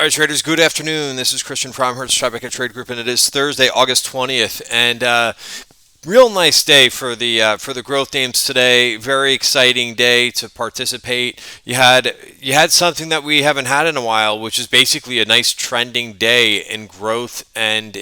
All right, traders, good afternoon. This is Christian from Hertz Tribeca Trade Group, and it is Thursday, August 20th. And real nice day for the growth names today. Very exciting day to participate. You had something that we haven't had in a while, which is basically a nice trending day in growth and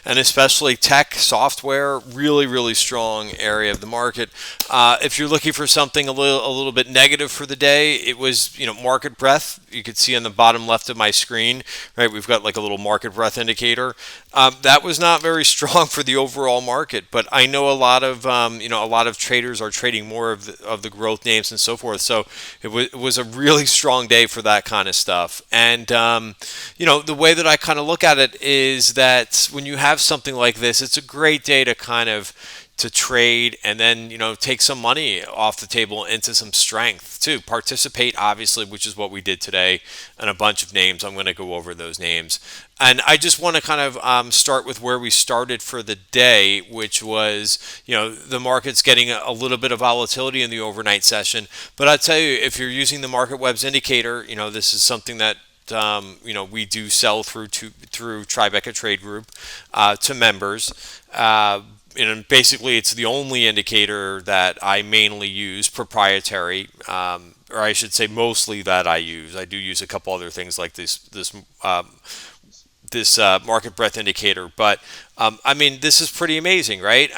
especially tech software. Really strong area of the market. If you're looking for something a little bit negative for the day, it was market breadth. You could see on the bottom left of my screen, right? We've got like a little market breadth indicator. That was not very strong for the overall market, but I know a lot of traders are trading more of the growth names and so forth. So it was a really strong day for that kind of stuff. And the way that I kind of look at it is that when you have something like this, it's a great day to kind of to trade and then take some money off the table into some strength too. Participate, obviously, which is what we did today, and a bunch of names. I'm going to go over those names, and I just want to kind of start with where we started for the day, which was the market's getting a little bit of volatility in the overnight session. But I tell you, if you're using the Market Webs indicator, this is something that we do sell through Tribeca Trade Group to members. And basically, it's the only indicator that I mainly use, proprietary, or I should say, mostly that I use. I do use a couple other things like this market breadth indicator, but I mean, this is pretty amazing, right?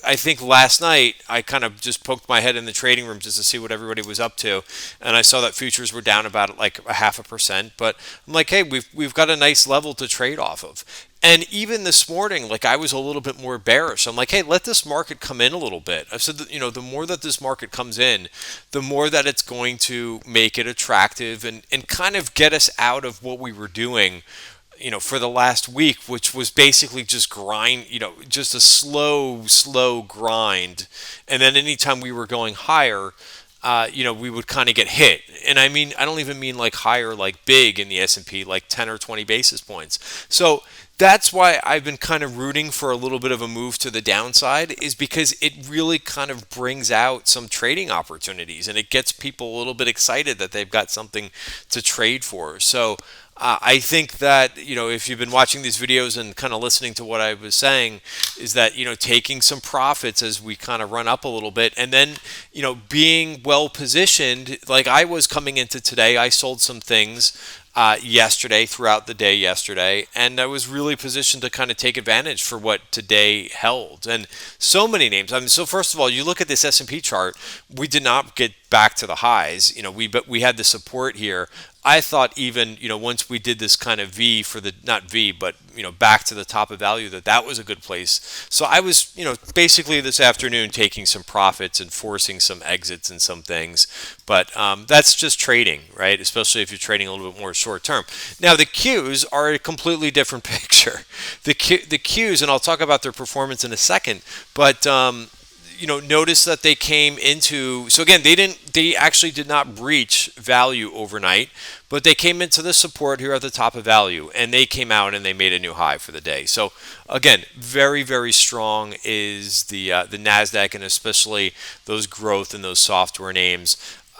I think last night I kind of just poked my head in the trading room just to see what everybody was up to, and I saw that futures were down about like a 0.5%. But I'm like, hey, we've got a nice level to trade off of. And even this morning, like I was a little bit more bearish. I'm like, hey, let this market come in a little bit. I said that, the more that this market comes in, the more that it's going to make it attractive and kind of get us out of what we were doing for the last week, which was basically just grind, just a slow grind. And then anytime we were going higher, we would kind of get hit. And I mean, I don't even mean like higher, like big in the S&P, like 10 or 20 basis points. So that's why I've been kind of rooting for a little bit of a move to the downside, is because it really kind of brings out some trading opportunities and it gets people a little bit excited that they've got something to trade for. So I think that, if you've been watching these videos and kind of listening to what I was saying, is that, taking some profits as we kind of run up a little bit, and then, being well positioned, like I was coming into today. I sold some things yesterday, throughout the day yesterday, and I was really positioned to kind of take advantage for what today held. And so many names. I mean, so first of all, you look at this S&P chart, we did not get back to the highs. But we had the support here. I thought even, once we did this kind of V for the, not V, but, back to the top of value, that was a good place. So I was, basically this afternoon taking some profits and forcing some exits and some things. But that's just trading, right? Especially if you're trading a little bit more short term. Now, the Qs are a completely different picture. The Qs, and I'll talk about their performance in a second, but notice that they came into, so again, they actually did not breach value overnight, but they came into the support here at the top of value, and they came out and they made a new high for the day. So again, very strong is the Nasdaq, and especially those growth and those software names.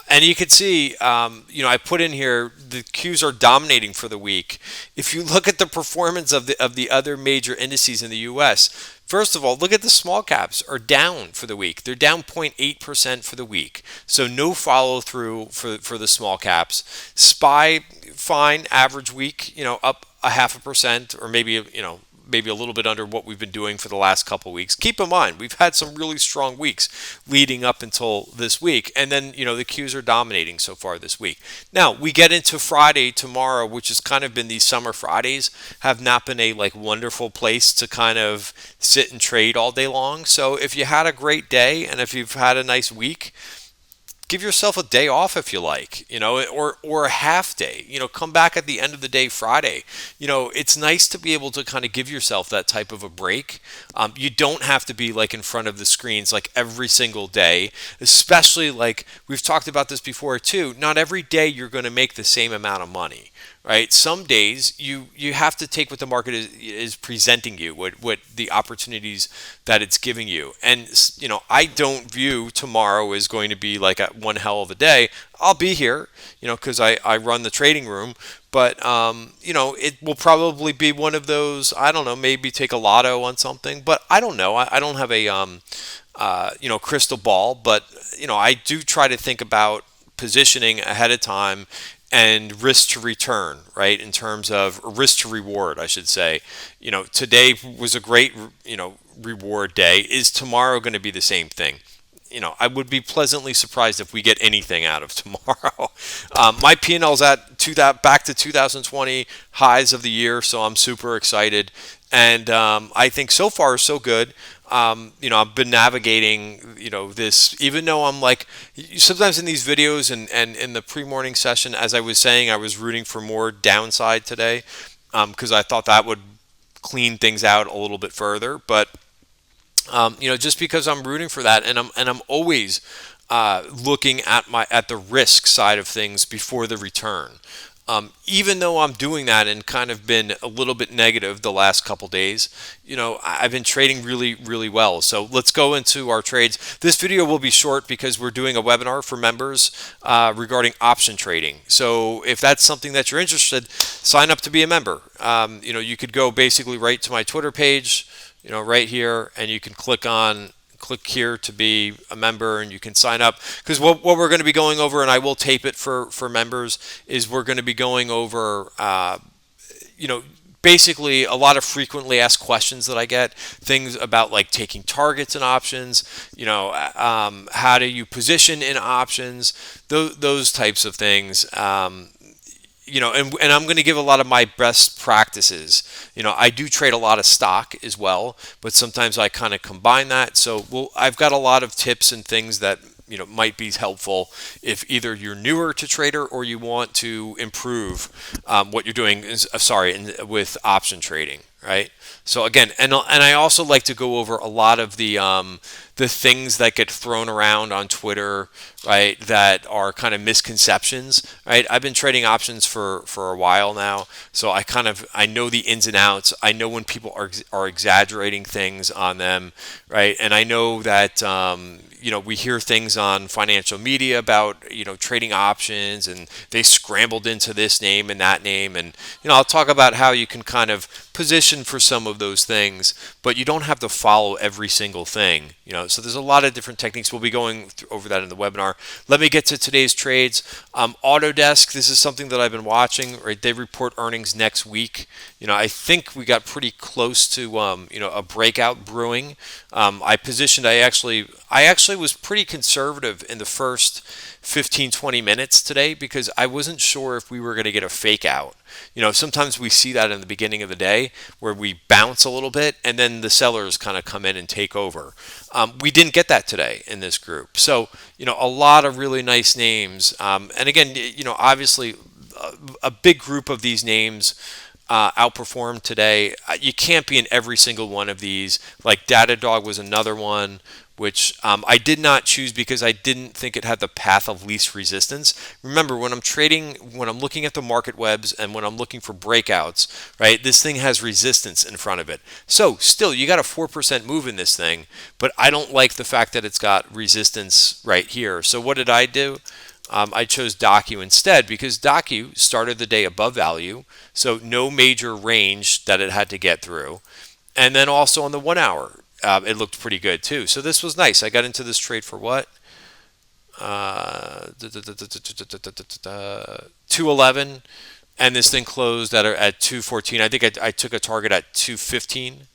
And you can see, I put in here, the Qs are dominating for the week. If you look at the performance of the other major indices in the U.S., first of all, look at the small caps are down for the week. They're down 0.8% for the week. So no follow through for the small caps. SPY, fine, average week, up 0.5%, or maybe a little bit under what we've been doing for the last couple of weeks. Keep in mind, we've had some really strong weeks leading up until this week, and then the Qs are dominating so far this week. Now we get into Friday tomorrow, which has kind of been, these summer Fridays have not been a like wonderful place to kind of sit and trade all day long. So if you had a great day and if you've had a nice week, give yourself a day off if you like, or a half day, come back at the end of the day Friday. It's nice to be able to kind of give yourself that type of a break. You don't have to be like in front of the screens like every single day, especially like we've talked about this before too. Not every day you're going to make the same amount of money, right? Some days you have to take what the market is presenting you, what the opportunities that it's giving you. And I don't view tomorrow as going to be like one hell of a day. I'll be here, because I run the trading room. But it will probably be one of those. I don't know. Maybe take a lotto on something, but I don't know. I don't have a crystal ball, but I do try to think about positioning ahead of time and risk to return, right? In terms of risk to reward, I should say. Today was a great, reward day. Is tomorrow going to be the same thing? I would be pleasantly surprised if we get anything out of tomorrow. My P&L's at back to 2020 highs of the year, so I'm super excited. And I think so far so good. I've been navigating, this, even though I'm like, sometimes in these videos and in the pre-morning session, as I was saying, I was rooting for more downside today because I thought that would clean things out a little bit further. But just because I'm rooting for that, and I'm always looking at the risk side of things before the return. Even though I'm doing that and kind of been a little bit negative the last couple days, I've been trading really, really well. So let's go into our trades. This video will be short because we're doing a webinar for members regarding option trading. So if that's something that you're interested, sign up to be a member. You could go basically right to my Twitter page, right here, and you can click here to be a member, and you can sign up, because what we're going to be going over, and I will tape it for members, is we're going to be going over basically a lot of frequently asked questions that I get, things about like taking targets in options, how do you position in options, those types of things. And I'm going to give a lot of my best practices. I do trade a lot of stock as well, but sometimes I kind of combine that. So I've got a lot of tips and things that might be helpful if either you're newer to trader or you want to improve what you're doing with option trading, right? So again, and I also like to go over a lot of the things that get thrown around on Twitter, right, that are kind of misconceptions, right? I've been trading options for a while now, so I know the ins and outs. I know when people are exaggerating things on them, right? And I know that we hear things on financial media about trading options, and they scrambled into this name and that name, and I'll talk about how you can kind of position for some of those things, but you don't have to follow every single thing. So there's a lot of different techniques. We'll be going over that in the webinar. Let me get to today's trades. Autodesk, this is something that I've been watching, right? They report earnings next week. I think we got pretty close to a breakout brewing. I actually was pretty conservative in the first 15-20 minutes today because I wasn't sure if we were going to get a fake out. Sometimes we see that in the beginning of the day where we bounce a little bit and then the sellers kind of come in and take over. We didn't get that today in this group. So, a lot of really nice names. And again, obviously a big group of these names outperformed today. You can't be in every single one of these. Like Datadog was another one, which I did not choose because I didn't think it had the path of least resistance. Remember, when I'm trading, when I'm looking at the market webs and when I'm looking for breakouts, right, this thing has resistance in front of it. So still, you got a 4% move in this thing, but I don't like the fact that it's got resistance right here. So what did I do? I chose Docu instead because Docu started the day above value, so no major range that it had to get through. And then also on the 1 hour, it looked pretty good too. So this was nice. I got into this trade for what? 211, and this thing closed at 214. I think I took a target at 215.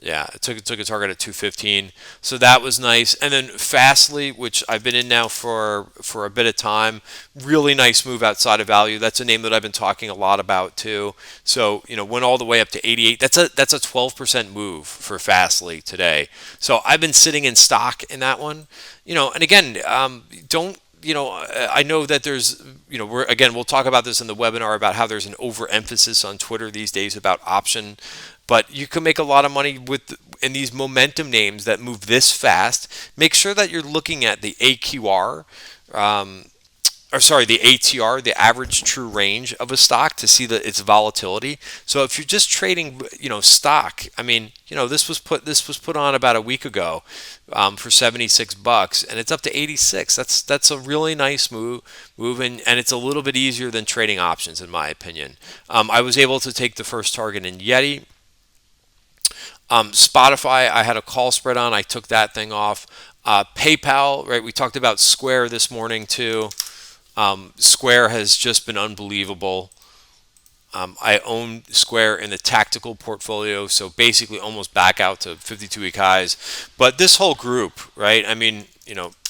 Yeah, it took a target at 215, so that was nice. And then Fastly, which I've been in now for a bit of time, really nice move outside of value. That's a name that I've been talking a lot about too. So went all the way up to 88. That's a 12% move for Fastly today. So I've been sitting in stock in that one. And again, don't. I know that there's, we'll talk about this in the webinar about how there's an overemphasis on Twitter these days about option, but you can make a lot of money in these momentum names that move this fast. Make sure that you're looking at the AQR. or sorry, the ATR, the average true range of a stock, to see its volatility. So if you're just trading, stock, I mean, this was put on about a week ago, for $76, and it's up to 86. That's a really nice move, and it's a little bit easier than trading options, in my opinion. I was able to take the first target in Yeti. Spotify, I had a call spread on. I took that thing off. PayPal, right? We talked about Square this morning too. Square has just been unbelievable. I own Square in the tactical portfolio, so basically almost back out to 52-week highs. But this whole group, right? I mean,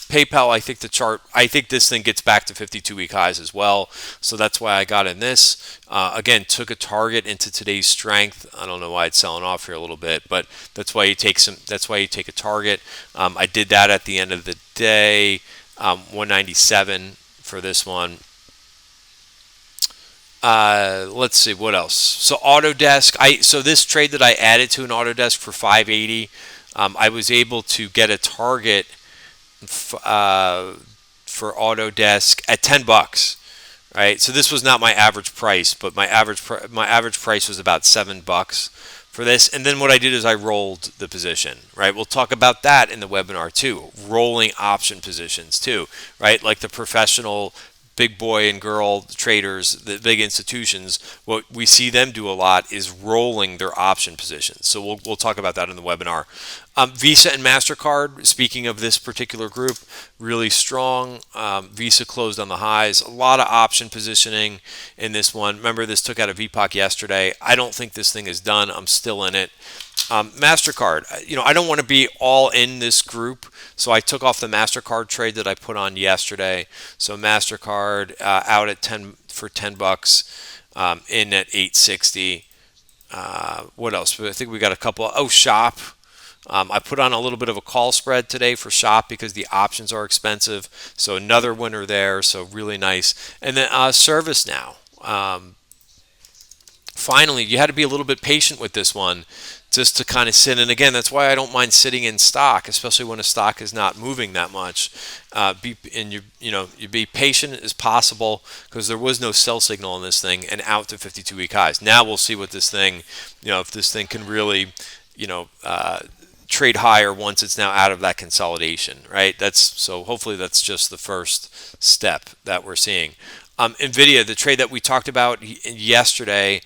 PayPal, I think this thing gets back to 52-week highs as well. So that's why I got in this. Again, took a target into today's strength. I don't know why it's selling off here a little bit, but that's why you take a target. I did that at the end of the day, 197 for this one. Let's see what else. So Autodesk, so this trade that I added to an Autodesk for 580, I was able to get a target for Autodesk at $10. Right, so this was not my average price, but my average price was about $7 for this. And then what I did is I rolled the position. Right, we'll talk about that in the webinar too. Rolling option positions too. Right, like the professional big boy and girl traders, the big institutions, what we see them do a lot is rolling their option positions. So we'll talk about that in the webinar. Visa and MasterCard, speaking of this particular group, really strong. Visa closed on the highs. A lot of option positioning in this one. Remember, this took out a VPOC yesterday. I don't think this thing is done. I'm still in it. MasterCard, I don't want to be all in this group, so I took off the MasterCard trade that I put on yesterday. So MasterCard out at $10, in at 860. What else? I think we got a couple. Shop. I put on a little bit of a call spread today for Shop because the options are expensive. So another winner there. So really nice. And then ServiceNow. Finally, you had to be a little bit patient with this one, just to kind of sit. And again, that's why I don't mind sitting in stock, especially when a stock is not moving that much. You be patient as possible, because there was no sell signal on this thing, and out to 52-week highs. Now we'll see what this thing, if this thing can really, trade higher once it's now out of that consolidation, right? So hopefully that's just the first step that we're seeing. Nvidia, the trade that we talked about yesterday,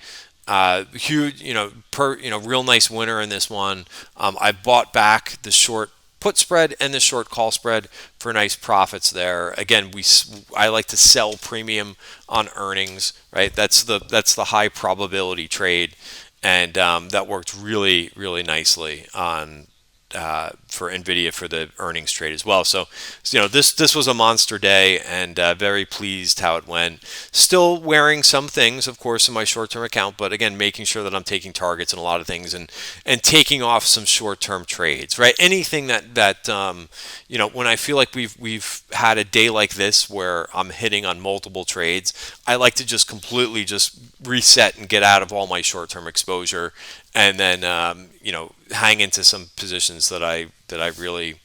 huge, real nice winner in this one. I bought back the short put spread and the short call spread for nice profits there. Again, I like to sell premium on earnings, right? That's the high probability trade, and that worked really, really nicely on for Nvidia for the earnings trade as well. So this was a monster day, and very pleased how it went. Still wearing some things, of course, in my short-term account, but again, making sure that I'm taking targets in a lot of things, and taking off some short-term trades. Right, anything that when I feel like we've had a day like this where I'm hitting on multiple trades, I like to just completely just reset and get out of all my short-term exposure, and then hang into some positions that I really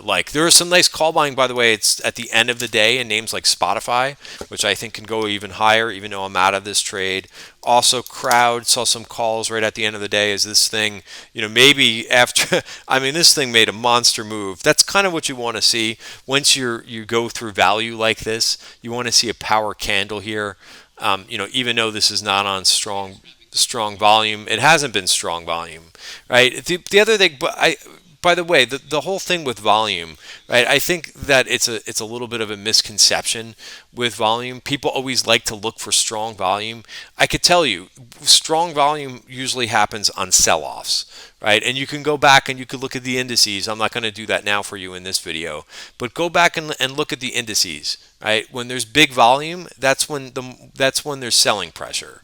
like. There is some nice call buying, by the way. It's at the end of the day in names like Spotify, which I think can go even higher, even though I'm out of this trade. Also, Crowd saw some calls right at the end of the day as this thing, maybe after, this thing made a monster move. That's kind of what you want to see. Once you go through value like this, you want to see a power candle here. Even though this is not on strong volume, it hasn't been strong volume, right? The other thing, by the way, the whole thing with volume, right? I think that it's a little bit of a misconception with volume. People always like to look for strong volume. I could tell you, strong volume usually happens on sell-offs, right? And you can go back and you could look at the indices. I'm not going to do that now for you in this video, but go back and look at the indices, right? When there's big volume, that's when there's selling pressure.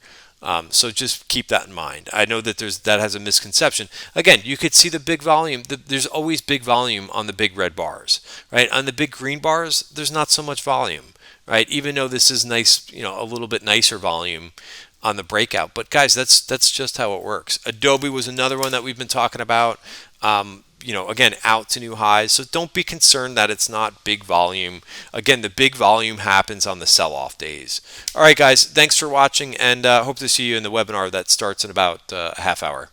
So just keep that in mind. I know that that has a misconception. Again, you could see the big volume. There's always big volume on the big red bars, right? On the big green bars, there's not so much volume, right? Even though this is nice, a little bit nicer volume on the breakout. But guys, that's just how it works. Adobe was another one that we've been talking about. again, out to new highs. So don't be concerned that it's not big volume. Again, the big volume happens on the sell-off days. All right, guys, thanks for watching, and hope to see you in the webinar that starts in about a half hour.